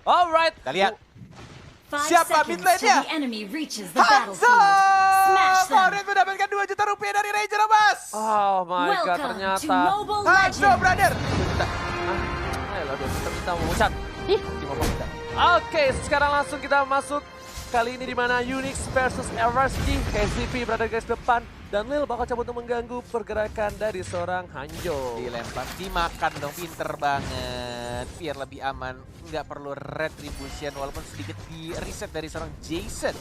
Alright, Kita lihat. Siapa mid lane-nya? Hansa! Favorit mendapatkan 2 juta rupiah dari Ranger Mas. Oh my god, ternyata. Hansa, brother. Ayolah, 2 juta kita mau mucat. Oke, sekarang langsung kita masuk. Kali ini di mana Unix versus RSG, KCP berada di garis depan. Dan Lil bakal coba untuk mengganggu pergerakan dari seorang Hanjo. Dilempar, dimakan dong, pinter banget. Biar lebih aman, nggak perlu retribution walaupun sedikit di reset dari seorang Jason.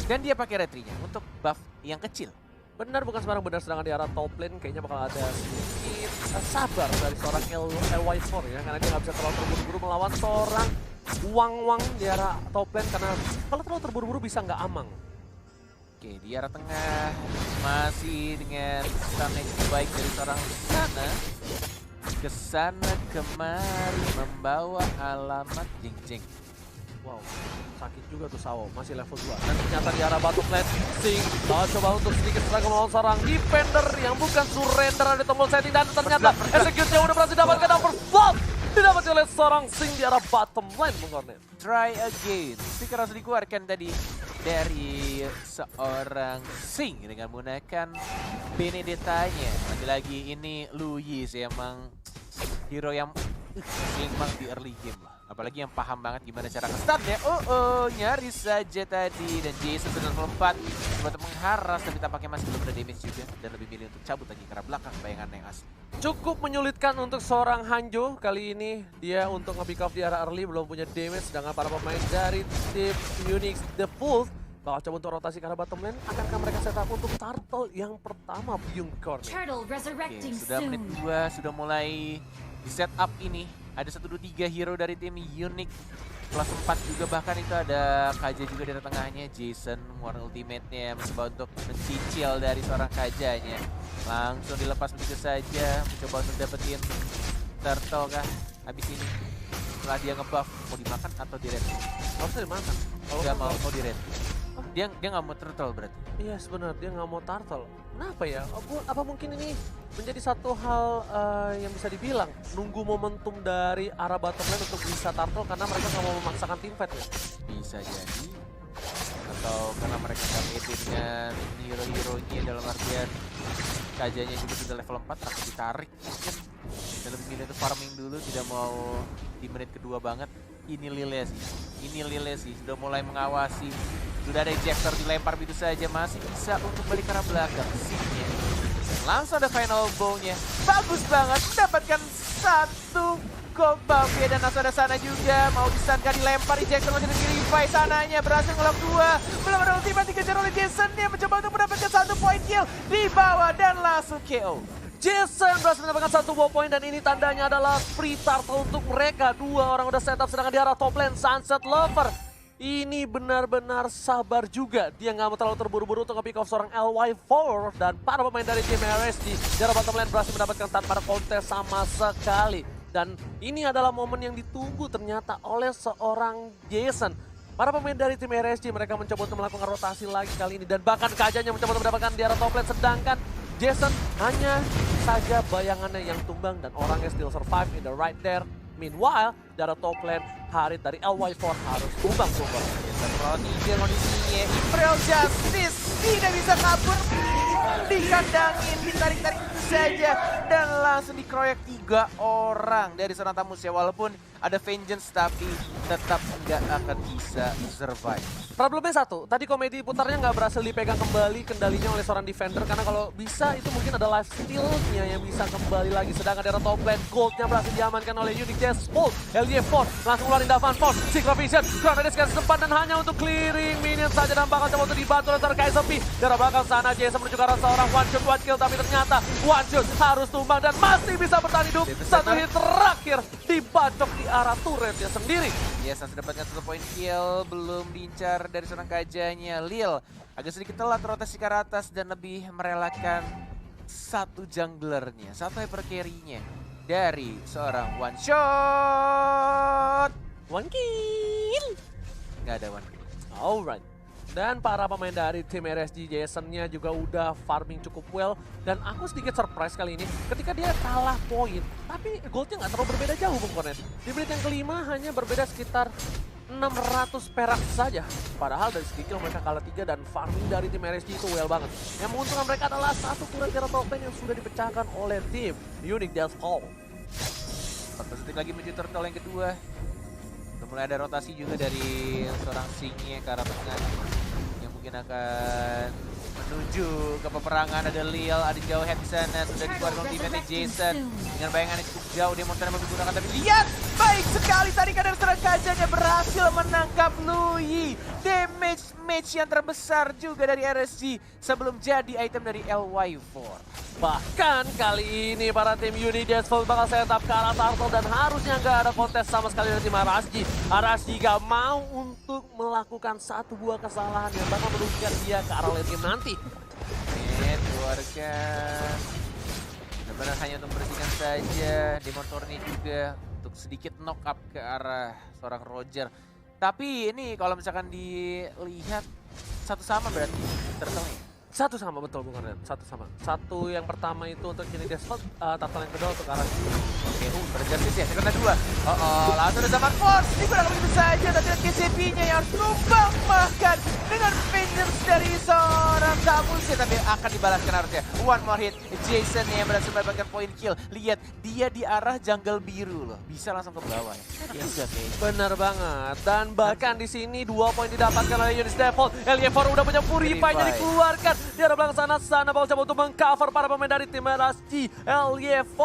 Dan dia pakai retrinya untuk buff yang kecil. Benar, bukan sembarang benar, sedangkan di arah top lane kayaknya bakal ada sedikit sabar dari seorang LY4 ya. Karena dia nggak bisa terlalu terburu-buru melawan seorang Wang di arah top lane. Karena kalau terlalu terburu-buru bisa nggak amang. Oke, di arah tengah masih dengan stun yang cukup baik dari seorang sana. Kesana kemari membawa alamat jeng-jeng. Wow, sakit juga tuh Sawo, masih level 2. Dan ternyata di arah bottom lane, Sing coba untuk sedikit serang melawan seorang defender yang bukan surrender ada tombol setting. Dan ternyata execute-nya udah berhasil dapatkan double block. Didapat oleh seorang Sing di arah bottom lane, Bung Kornet. Try again. Stiker harus dikeluarkan tadi dari seorang Sing dengan menggunakan Benedetta-nya. Lagi-lagi ini Luis emang hero yang memang di early game lah. Apalagi yang paham banget gimana cara nge-stunnya. Nyaris saja tadi. Dan Jason sudah melompat coba untuk mengharas, tapi tampaknya masih belum ada damage juga. Dan lebih milih untuk cabut lagi ke arah belakang bayangan yang asli. Cukup menyulitkan untuk seorang Hanjo. Kali ini dia untuk nge-pick off di arah early belum punya damage. Sedangkan para pemain dari tim Unix The Wolf bakal coba untuk rotasi ke arah bottom lane. Akankah mereka setup untuk turtle yang pertama, Bung Kornet? Oke, sudah menit 2, sudah mulai di setup ini. Ada 1, 2, 3 hero dari tim Unix. Plus 4 juga, bahkan itu ada Kaja juga di tengahnya. Jason mengeluarkan ultimate-nya, mencoba untuk mencicil dari seorang Kajanya. Langsung dilepas begitu saja, mencoba untuk dapetin turtle kah habis ini. Setelah dia ngebuff, mau dimakan atau di-red? Harusnya dimakan. Kalau nggak mau di-red. Dia nggak mau turtle berarti? Iya sebenarnya dia nggak mau turtle. Kenapa ya? Apa mungkin ini menjadi satu hal yang bisa dibilang nunggu momentum dari arah bottom lane untuk bisa turtle karena mereka nggak mau memaksakan team fight ya? Bisa jadi. Atau karena mereka nggak pede dengan hero-heronya dalam artian Kajanya juga sudah level 4 takut ditarik mungkin. Dan lebih milih untuk farming dulu, tidak mau di menit kedua banget. Ini Lile sih sudah mulai mengawasi. Sudah ada ejector dilempar begitu saja, masih bisa untuk balik ke arah belakang. Singnya. Langsung ada final bow-nya. Bagus banget, mendapatkan 1 combo. Dan langsung ada sana juga, mau disankan dilempar, ejector lanjut ke revive sananya. Berhasil ngelok 2, belum ada ultimate dikejar oleh Jason. Dia mencoba untuk mendapatkan 1 point kill di bawah dan langsung KO. Jason berhasil mendapatkan 1 wow point dan ini tandanya adalah free turtle untuk mereka. 2 orang udah setup, sedangkan di arah top lane Sunset Lover ini benar-benar sabar juga. Dia nggak mau terlalu terburu-buru untuk nge-pick off seorang LY4 dan para pemain dari tim RSG. Di arah bottom lane berhasil mendapatkan tanpa kontes sama sekali. Dan ini adalah momen yang ditunggu ternyata oleh seorang Jason. Para pemain dari tim RSG mereka mencoba untuk melakukan rotasi lagi kali ini. Dan bahkan Kajanya mencoba untuk mendapatkan di arah top lane. Sedangkan Jason hanya saja bayangannya yang tumbang dan orangnya still survive in the right there. Meanwhile, dari top lane, Harit dari LY4 harus tumbang. Roni dia kondisinya Imperial Justice tidak bisa kabur, dikandangin, ditarik-tarik saja dan langsung dikeroyok 3 orang dari seorang tamus ya. Walaupun ada vengeance tapi tetap nggak akan bisa survive. Problemnya satu, tadi komedi putarnya nggak berhasil dipegang kembali kendalinya oleh seorang defender. Karena kalau bisa itu mungkin ada life steal-nya yang bisa kembali lagi. Sedangkan dari top lane, goldnya berhasil diamankan oleh Unix Wolf. LY4 langsung ngeluarin Davan Force, Secret Vision, Granades kasih sempat dan hanya untuk clearing minion saja. Dan bakal coba untuk dibantu oleh seorang KSP. Dari belakang sana Jason menuju ke arah seorang one shot, one kill. Tapi ternyata one shot harus tumbang dan masih bisa bertahan hidup. 1 hit terakhir dibacok di arah turretnya sendiri. Yes, sudah dapatkan 1 point kill, belum diincar dari seorang Kajanya. Lil agak sedikit telat rotasi ke arah atas dan lebih merelakan 1 junglernya, 1 hyper carry-nya dari seorang one shot. One kill. Nggak ada one kill. Alright. Dan para pemain dari tim RSG, Jason-nya juga udah farming cukup well. Dan aku sedikit surprise kali ini ketika dia kalah poin. Tapi goldnya nggak terlalu berbeda jauh Bung Kornet. Di menit yang kelima hanya berbeda sekitar 600 perak saja. Padahal dari segi kill mereka kalah 3 dan farming dari tim RSG itu well banget. Yang menguntungkan mereka adalah satu turret Tiara top lane yang sudah dipecahkan oleh tim Unique Deathfall. 14 detik lagi menuju turtle yang kedua. Udah mulai ada rotasi juga dari seorang Singye ke arah tengah yang mungkin akan menuju ke peperangan. Ada Lil, ada jauh head di sana, sudah dikeluarkan teammate Jason dengan bayangan yang cukup jauh. Dia mau menggunakan, tapi lihat baik sekali tarikan dari serang kajanya berhasil menangkap Lui. Damage match yang terbesar juga dari RSG sebelum jadi item dari LY4. Bahkan kali ini para tim Unique Deathfall bakal setup ke arah Turtle dan harusnya nggak ada kontes sama sekali dari tim RSG. RSG gak mau untuk melakukan satu buah kesalahan yang bakal merugikan dia ke arah lane game nanti. Keluarkan. Benar-benar hanya untuk membersihkan saja. Demon Thorny juga untuk sedikit knock up ke arah seorang Roger. Tapi ini kalau misalkan dilihat satu sama berarti Turtle nih. Satu sama, betul Bung Arden. Satu sama. Satu yang pertama itu untuk Unique Deathfall, Turtle yang kedua untuk RSG. Oke, bergesis ya, sekunda 2. Langsung ada zaman force. Digunakan begitu saja, tapi lihat KCP-nya yang harus numpang makan dengan Vengeance dari seorang Tamus ya, tapi akan dibalaskan harusnya. One more hit, Jason yang berhasil mendapatkan poin kill. Lihat, dia di arah jungle biru loh, bisa langsung ke bawah ya. Yes, okay. Benar banget. Dan bahkan di sini 2 poin didapatkan oleh Unique Deathfall. LY4 udah punya Purify-nya dikeluarkan. Di arah belakang sana bakal coba untuk mengcover para pemain dari tim RSG. LY4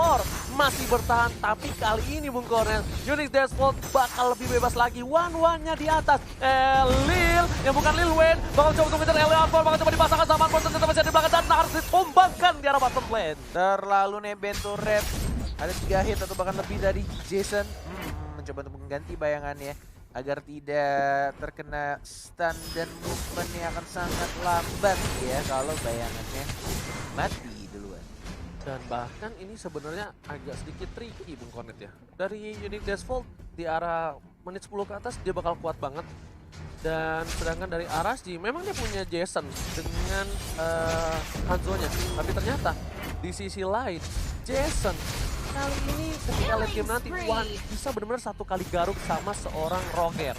masih bertahan, tapi kali ini Bung Kornet, Unique Deathfall bakal lebih bebas lagi. One-one-nya di atas. Lil, yang bukan Lil Wayne, bakal coba untuk ngejar LY4, bakal coba dipasangkan sama Force, tetap masih di belakang dan harus ditumbangkan di arah bottom lane. Terlalu nebeng turret. Ada 3 hit atau bahkan lebih dari Jason. Mencoba untuk mengganti bayangannya agar tidak terkena stun dan movementnya akan sangat lambat ya kalau bayangannya mati duluan. Dan bahkan ini sebenarnya agak sedikit tricky Bung Kornet ya. Dari Unique Deathfall di arah menit 10 ke atas dia bakal kuat banget. Dan sedangkan dari RSG memang dia punya Jason dengan Hanzo-nya. Tapi ternyata di sisi lain Jason kali ini ketika late game nanti One bisa benar-benar satu kali garuk sama seorang Roger.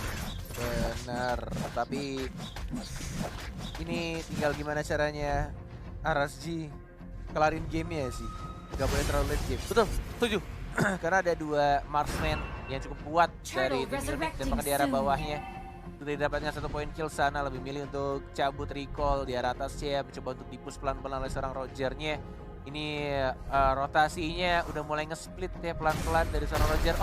Benar, tapi ini tinggal gimana caranya RSG kelarin gamenya sih. Gak boleh terlalu late game. Betul, setuju. Karena ada 2 marksman yang cukup kuat dari tim Unique dan bahkan di arah bawahnya. Sudah didapatnya 1 poin kill sana, lebih milih untuk cabut recall di arah atasnya, mencoba untuk dipush pelan-pelan oleh seorang Rogernya. Ini rotasinya udah mulai nge-split ya pelan-pelan dari seorang Roger.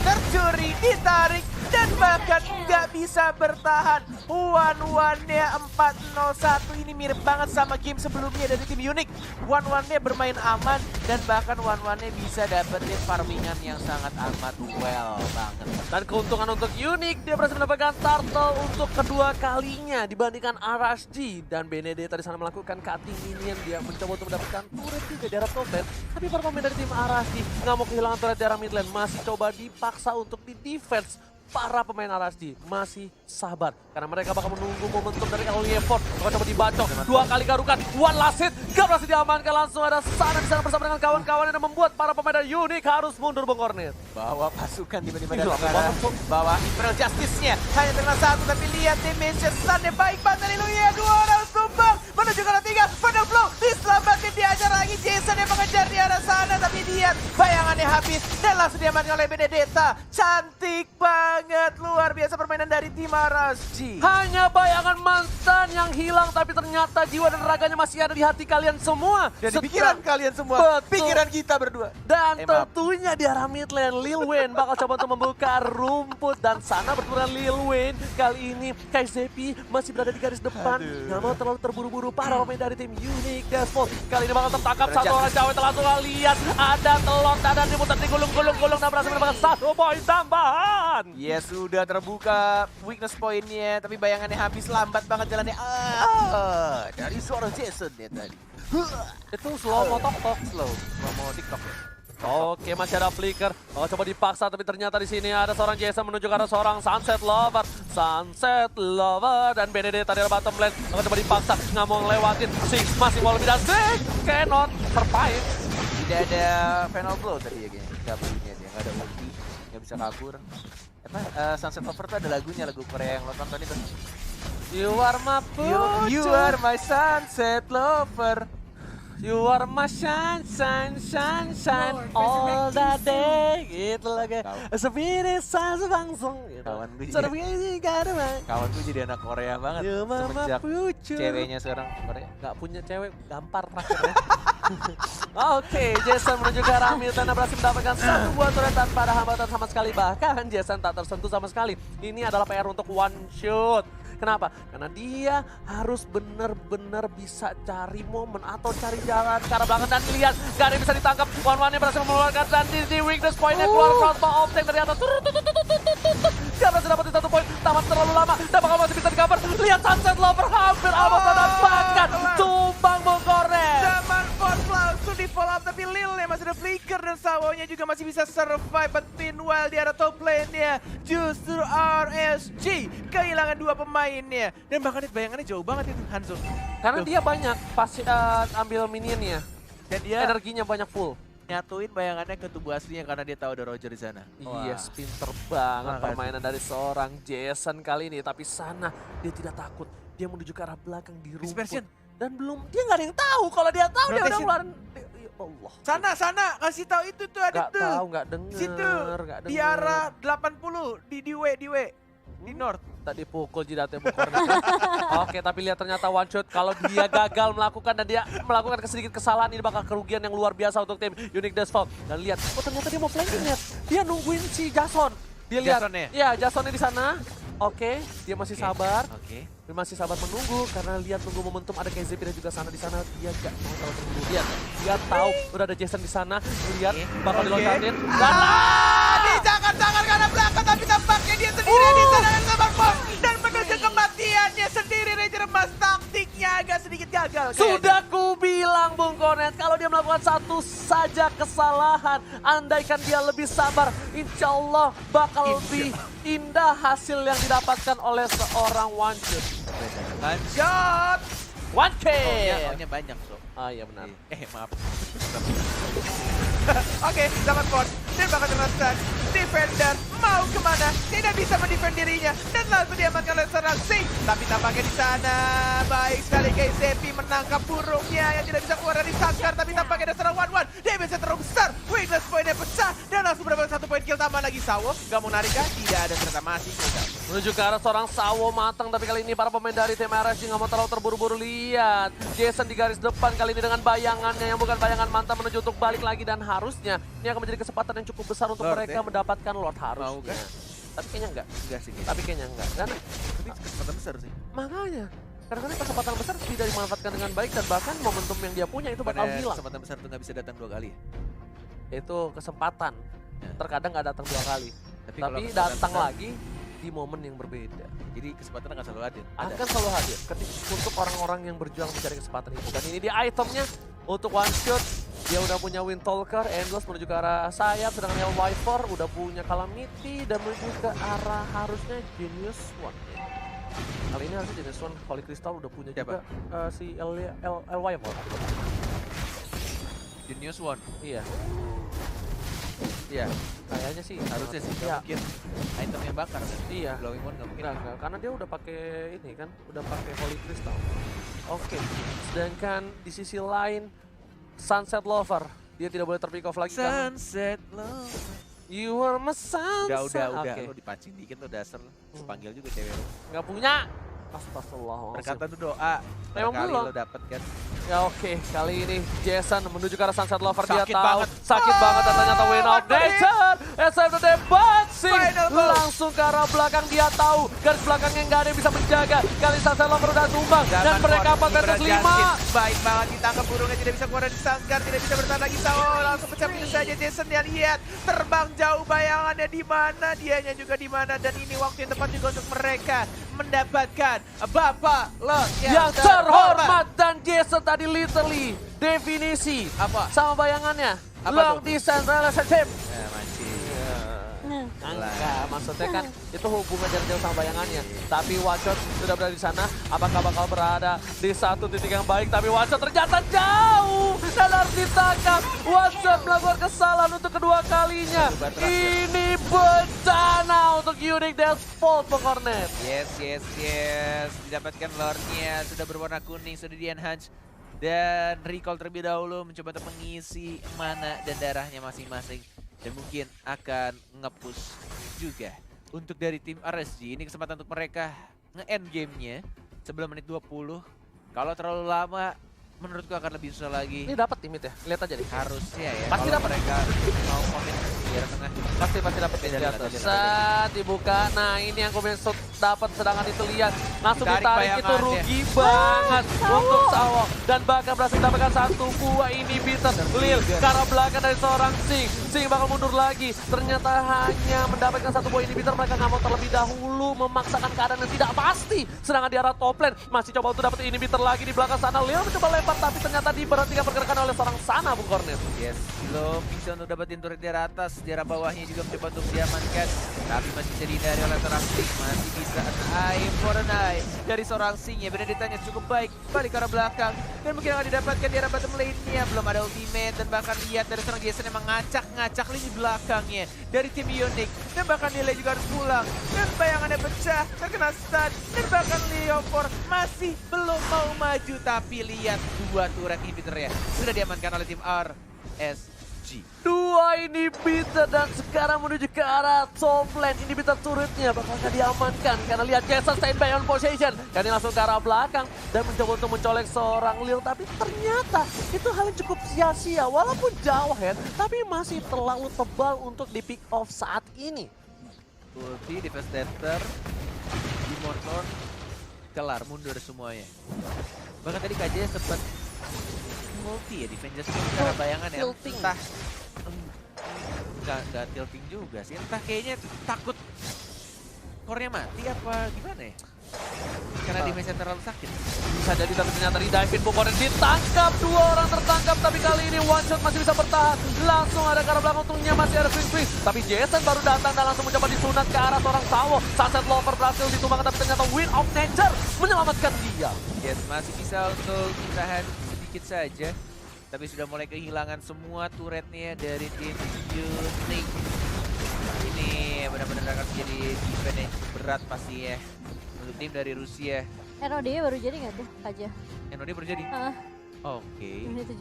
Tercuri, ditarik, dan bahkan nggak bisa bertahan. One-one-nya 4-0-1 ini mirip banget sama game sebelumnya dari tim Unique. One-one-nya bermain aman dan bahkan one-one-nya bisa dapetin farmingan yang sangat amat well banget. Dan keuntungan untuk Unique, dia berhasil mendapatkan Turtle untuk kedua kalinya dibandingkan RSG. Dan Benedetta di sana melakukan cutting minion, dia mencoba untuk mendapatkan turret juga di arah top lane. Tapi para pemain dari tim RSG nggak mau kehilangan turret di arah mid lane, masih coba dipaksa untuk di defense. Para pemain RSG masih sabar karena mereka bakal menunggu momentum dari LY4. Bakal coba dibacok, 2 kali garukan, one last hit, gak berhasil diamankan, langsung ada sana di sana bersama dengan kawan-kawan yang membuat para pemain dari Unique harus mundur Bung Kornet. Bawa pasukan tiba-tiba dari arah bawa Imperial Justice-nya hanya terkena 1, tapi lihat damage stunnya baik banget dari Lui. 2 orang tumbang menuju ke arah 3, Final Flow diselamatkan, diajar lagi Jason yang mengejar di arah sana, tapi lihat bayangannya habis dan langsung diamankan oleh Benedetta. Cantik banget, luar biasa permainan dari tim RSG. Hanya bayangan mantan yang hilang, tapi ternyata jiwa dan raganya masih ada di hati kalian semua. Dan di pikiran kalian semua, betul. Pikiran kita berdua. Dan tentunya di arah mid lane, Lil Wayne bakal coba untuk membuka rumput. Dan sana bertemu Lil Wayne. Kali ini KZP masih berada di garis depan. Nggak mau terlalu terburu-buru para pemain dari tim Unique Deathfall. Kali ini bakal tertangkap satu orang cewek, langsung lihat ada telur dan diputar digulung-gulung dan berhasil mendapatkan 1 poin tambahan. Ya sudah terbuka weakness poinnya, tapi bayangannya habis, lambat banget jalannya. Dari suara Jason ya tadi. Itu slow mo tok-tok. Slow mo TikTok ya. Oke, masih ada flicker. Oh, coba dipaksa, tapi ternyata di sini ada seorang Jason menuju ke arah seorang Sunset Lover. Sunset Lover dan Benedetta dari bottom lane akan coba dipaksa, nggak mau ngelewatin. Six masih mau lebih dan Six cannot survive. Tidak ada final blow tadi ya kayaknya. W-nya dia, nggak ada ulti, nggak bisa kabur. Sunset Lover tuh ada lagunya, lagu Korea yang lo tonton itu. You are my You are my sunset lover. You are my sunshine, sunshine all the day. Gitu lagi. Sepiring sebangsung. Kawan gue Kawan gue jadi anak Korea banget. You are my Semenjak future. ceweknya sekarang Korea. Gak punya cewek, gampar terakhir ya. Oke, Jason menuju ke arah Milton berhasil mendapatkan satu buah turret tanpa ada hambatan sama sekali. Bahkan Jason tak tersentuh sama sekali. Ini adalah PR untuk one shot. Kenapa? Karena dia harus benar-benar bisa cari momen atau cari jalan ke arah belakang dan lihat gak ada yang bisa ditangkap. One-one-nya berhasil mengeluarkan dan di weakness point-nya keluar crossbow of tank dari atas. Dia berhasil dapetin satu poin, tamat terlalu lama dan bakal masih bisa di-cover. Lihat Sunset Lover hampir amat dan bahkan tumbang Bongkoret. Zaman Force langsung di follow up, tapi Lilnya masih ada flicker dan Sawonya juga masih bisa survive. But meanwhile di arah top lane-nya justru RSG kehilangan dua pemainnya. Dan bahkan bayangannya jauh banget itu Hanzo. Karena dia banyak pasti ambil minionnya Dan dia energinya banyak full. nyatuin bayangannya ke tubuh aslinya karena dia tahu ada Roger di sana. Yes, pinter banget Makasih. permainan dari seorang Jason kali ini. Tapi sana dia tidak takut. Dia menuju ke arah belakang di rumput. Dispersion. Dan dia nggak ada yang tahu. Kalau dia tahu dia udah Rotation. ngeluarin. Ya Allah. Sana, kasih tahu itu tuh ada Nggak tuh. tahu, nggak denger. Situ, nggak di denger. arah 80, di W, di North. Tadi pukul jidatnya Bongkoret. Oke, tapi lihat ternyata one shot. Kalau dia gagal melakukan dan dia melakukan sedikit kesalahan, ini bakal kerugian yang luar biasa untuk tim Unique Deathfall. Dan lihat, oh ternyata dia mau flanking net. Dia nungguin si Jason. Dia lihat, Jasonnya? ya Jasonnya di sana. Oke, dia masih sabar. Oke. Dia masih sabar menunggu karena lihat nunggu momentum ada KZP dan juga sana di sana. Dia gak mau terlalu terburu. Dia tahu udah ada Jason di sana. Lihat bakal diloncatin. Dan Dijangan-jangan karena belakang tapi tampaknya dia sendiri di sana dan Summerfall dan menuju kematiannya sendiri. Ranger Emas taktiknya agak sedikit gagal. sudah ku bilang Bung Konet, kalau dia melakukan satu saja kesalahan, andaikan dia lebih sabar, insya Allah bakal lebih indah hasil yang didapatkan oleh seorang one shot. One shot. One kill. Ohnya banyak so. Ah iya benar. Maaf. Oke, dapat bot. Dan bakal terletak. Defender mau kemana? Tidak bisa mendefend dirinya. Dan langsung diamankan oleh seorang Sing. Tapi tampaknya di sana baik sekali KZP menangkap burungnya yang tidak bisa keluar dari sangkar. Tapi tampaknya ada seorang one-one. Dia bisa terlalu besar. Weakness point-nya pecah. Dan langsung mendapatkan satu poin kill tambah lagi. Sawo gak mau narik kan? Tidak ada, ternyata masih gagal. Menuju ke arah seorang Sawo matang, tapi kali ini para pemain dari tim RSG nggak mau terlalu terburu-buru. Lihat, Jason di garis depan kali ini dengan bayangannya yang bukan bayangan mantan menuju untuk balik lagi. Dan harusnya ini akan menjadi kesempatan yang cukup besar untuk Lord, mereka mendapatkan Lord harusnya. Mau kan? Tapi kayaknya enggak. Enggak sih. Tapi kayaknya enggak. Karena Tapi kesempatan besar sih. makanya kadang-kadang kesempatan besar tidak dimanfaatkan dengan baik dan bahkan momentum yang dia punya itu bakal Pada hilang. kesempatan besar itu nggak bisa datang 2 kali. Itu kesempatan. Ya. Terkadang nggak datang 2 kali. Tapi Tapi kalau kesempatan datang besar, lagi di momen yang berbeda. Jadi kesempatan akan selalu hadir. Ada. Akan selalu hadir untuk orang-orang yang berjuang mencari kesempatan itu. Dan ini dia itemnya untuk one shot. Dia udah punya Windtalker, Endless menuju ke arah sayap, sedangkan yang Viper udah punya Calamity dan menuju ke arah harusnya Genius One. Kali ini harusnya Genius One, Holy Crystal udah punya Siapa? juga si El Viper. Genius One. Iya, Iya, kayaknya sih harusnya sih. Iya. Nggak mungkin item yang bakar kan? Iya. Glowing One nggak mungkin. Enggak, karena dia udah pakai ini kan, udah pakai Holy Crystal. Oke, sedangkan di sisi lain Sunset Lover, dia tidak boleh terpick off lagi kan. Sunset Love. You are my sunset. Udah. Oke. Lo dipancing dikit lo dasar. Panggil juga cewek lo. Nggak punya. Astagfirullah. Perkataan tuh doa. Emang Kali belum? lo dapet kan. Ya oke, kali ini Jason menuju ke arah Sunset Lover. Dia Sakit tahu banget. sakit banget dan ternyata win out nature. SFTD boxing Final ball. langsung ke arah belakang. Dia tahu garis belakangnya nggak ada yang bisa menjaga. Kali Sunset Lover udah tumbang dan Zaman mereka Ford 4 versus 5. Justin. Baik banget ditangkap burungnya, tidak bisa keluar dari sangkar, tidak bisa bertahan lagi. Sawo langsung pecah pintu saja. Jason dia lihat terbang jauh bayangannya di mana, dianya juga di mana, dan ini waktu yang tepat juga untuk mereka mendapatkan Bapak Lot yang terhormat. Dan Jason tadi literally definisi Apa? sama bayangannya. Apa Long tuh? distance relationship. Ya mancing. Enggak, maksudnya kan itu hubungan jarak jauh sama bayangannya. Tapi Watchot sudah berada di sana, apakah bakal berada di satu titik yang baik? Tapi Watchot ternyata jauh dan harus ditangkap. Watchot melakukan kesalahan untuk kedua kalinya. Ini bencana untuk Unique Dance Fault, Bang Cornet. Yes. Didapatkan lore-nya, sudah berwarna kuning, sudah di-enhance. Dan recall terlebih dahulu mencoba untuk mengisi mana dan darahnya masing-masing. Dan mungkin akan nge-push juga. Untuk dari tim RSG, ini kesempatan untuk mereka nge-end gamenya sebelum menit 20. Kalau terlalu lama, menurutku akan lebih susah lagi. Ini dapat timit ya, lihat aja deh. Harusnya ya, Pasti kalau dapat. mereka mau komit di arah tengah. Pasti dapat di atas. Saat dibuka, nah ini yang komen dapat, sedangkan itu lihat langsung ditarik, itu rugi banget untuk Sawo. Dan bahkan berhasil mendapatkan satu buah inhibitor. Lil ke arah belakang dari seorang Sing bakal mundur lagi. Ternyata hanya mendapatkan satu buah inhibitor, mereka nggak mau terlebih dahulu memaksakan keadaan yang tidak pasti. Sedangkan di arah top lane masih coba untuk dapat inhibitor lagi di belakang sana. Lil mencoba lempar tapi ternyata diberhentikan pergerakan oleh seorang sana, Bung Cornet. Yes, belum bisa untuk dapetin turret di arah atas, di arah bawahnya juga mencoba untuk diamankan. Tapi masih bisa dihindari oleh seorang Sing, masih bisa eye for an eye dari seorang Sing ya. Beneditanya cukup baik, balik ke arah belakang. Dan mungkin akan didapatkan di arah bottom lane-nya. Belum ada ultimate dan bahkan lihat dari seorang Jason yang mengacak-ngacak lini belakangnya dari tim Unique. Dan bahkan Lele juga harus pulang. Dan bayangannya pecah, terkena stun. Dan bahkan Leopard masih belum mau maju. Tapi lihat dua turret inhibitornya sudah diamankan oleh tim RSG. Dua inhibitor dan sekarang menuju ke arah top lane. Inhibitor turretnya bakalkah diamankan karena lihat Jason standby on position. Kan ini langsung ke arah belakang dan mencoba untuk mencolek seorang Lil, tapi ternyata itu hal yang cukup sia-sia. Walaupun jauh head, tapi masih terlalu tebal untuk di pick off saat ini. Ulti, Devastator, Demontor, kelar, mundur semuanya. Bahkan tadi KJ sempat multi ya, Defenders cara bayangan ya. Tilting. Entah, enggak tilting juga sih. Entah kayaknya takut core-nya mati apa gimana ya. Karena damage-nya terlalu sakit. Bisa jadi, tapi ternyata di dive-in Bung Cornet ditangkap. Dua orang tertangkap, tapi kali ini one shot masih bisa bertahan. Langsung ada ke arah belakang, untungnya masih ada free. Tapi Jason baru datang dan langsung mencoba disunat ke arah seorang Sawo. Sunset Lover berhasil ditumbangkan, tapi ternyata Wind of Nature menyelamatkan dia. Yes, masih bisa untuk ditahan sedikit saja. Tapi sudah mulai kehilangan semua turretnya dari tim Unique. Ini benar-benar akan menjadi defense yang cukup berat pasti ya. Untuk tim dari Rusia. NOD baru jadi nggak tuh aja? NOD baru jadi? Oke. Di menit 17.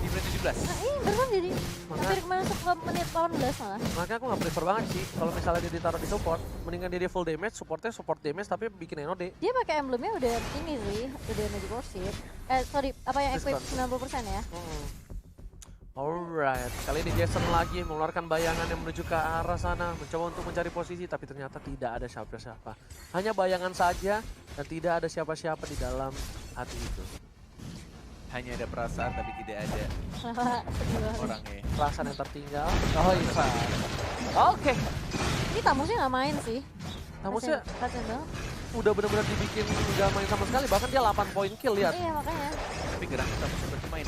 Di menit 17? Nah ini baru jadi. Hampir masuk ke menit 18 malah. Makanya aku nggak prefer banget sih kalau misalnya dia ditaruh di support. Mendingan dia full damage, supportnya support damage tapi bikin NOD. Dia pakai emblemnya udah ini sih, udah Magic Warship. Sorry, apa yang equip 90% ya? Alright, kali ini Jason lagi mengeluarkan bayangan yang menuju ke arah sana, mencoba untuk mencari posisi, tapi ternyata tidak ada siapa-siapa. Hanya bayangan saja dan tidak ada siapa-siapa di dalam hati itu. Hanya ada perasaan tapi tidak ada Sedih banget. orangnya. Perasaan yang tertinggal. Oh iya. Oke, Ini Tamusnya nggak main sih. Tamusnya Kasian banget. udah benar-benar dibikin nggak main sama sekali, bahkan dia 8 poin kill, lihat. Iya makanya. Tapi gerak kita sempat main.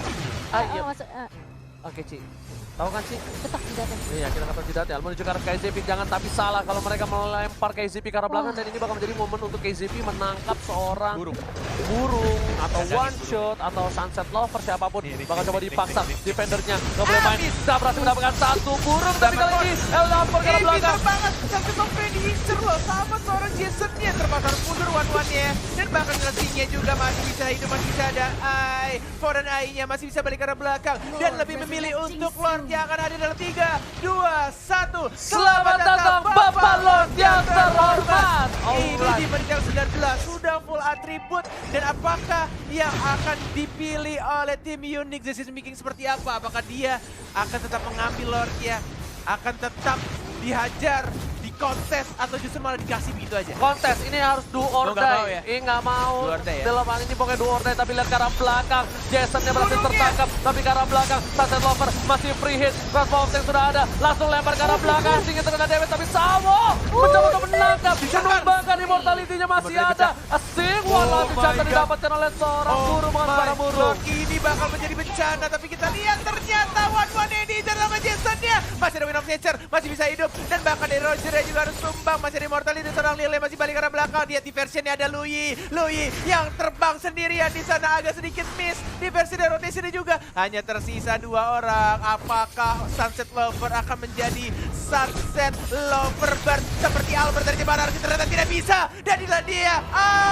Iya. Oke, Ci. Tahu kan, Ci? Ketak jidatnya. Iya, kita kata tidak ya. Menuju ke arah KZP, jangan tapi salah kalau mereka melempar KZP ke arah belakang. Dan ini bakal menjadi momen untuk KZP menangkap seorang burung atau one shot atau sunset lover siapapun. Bakal coba dipaksa defendernya. Nggak boleh main. Sudah berhasil mendapatkan satu burung, tapi kali ini Eldampor ke arah belakang. banget, sampai sampai diincer loh sama seorang Jason-nya. Terbakar mundur one-one-nya. Dan bahkan Nasinya juga masih bisa hidup, masih bisa ada eye. Foreign eye-nya masih bisa balik ke arah belakang. Dan lebih memilih untuk Lord yang akan hadir dalam 3, 2, 1. Selamat datang Bapak Lord yang terhormat. Ini di menit yang 19 sudah full atribut. Dan apakah yang akan dipilih oleh tim Unique decision making seperti apa? Apakah dia akan tetap mengambil Lord-nya? Akan tetap dihajar, dikontes, atau justru malah dikasih begitu aja? Kontes ini harus do or Nggak mau die. ya? Ini nggak mau. Do or die ya? Dalam hal ini pokoknya do or die, tapi lihat ke arah belakang. Jason-nya berhasil tertangkap, tapi ke arah belakang. Sunset Lover masih free hit. Crossbow yang sudah ada, langsung lempar ke arah belakang. Sehingga terkena damage, tapi Sawo mencoba untuk menangkap. Menumbangkan immortality-nya masih ada. Big One Oh langsung my jatuh God. didapatkan oleh seorang Muru dengan para Muru. God, ini bakal menjadi bencana, tapi kita lihat ternyata One ini sama Jasonnya. Masih ada Win of Nature, masih bisa hidup. Dan bahkan dari Roger juga harus tumbang. Masih ada Immortality, seorang Lille masih balik ke arah belakang. Dia di versionnya ada Lui yang terbang sendirian di sana agak sedikit miss. Di versi dari rotation juga hanya tersisa 2 orang. Apakah Sunset Lover akan menjadi Sunset Lover seperti Albert dari Jepara? Ternyata tidak bisa. Dan inilah dia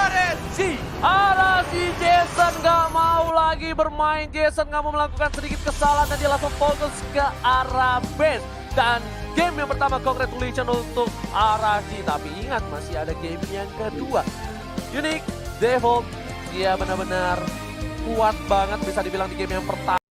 RSG. RSG Jason gak mau lagi bermain. Jason gak mau melakukan sedikit kesalahan dan dia langsung fokus ke arah base. Dan game yang pertama congratulations untuk RSG. Tapi ingat masih ada game yang kedua. Unique Devil dia benar-benar kuat banget bisa dibilang di game yang pertama.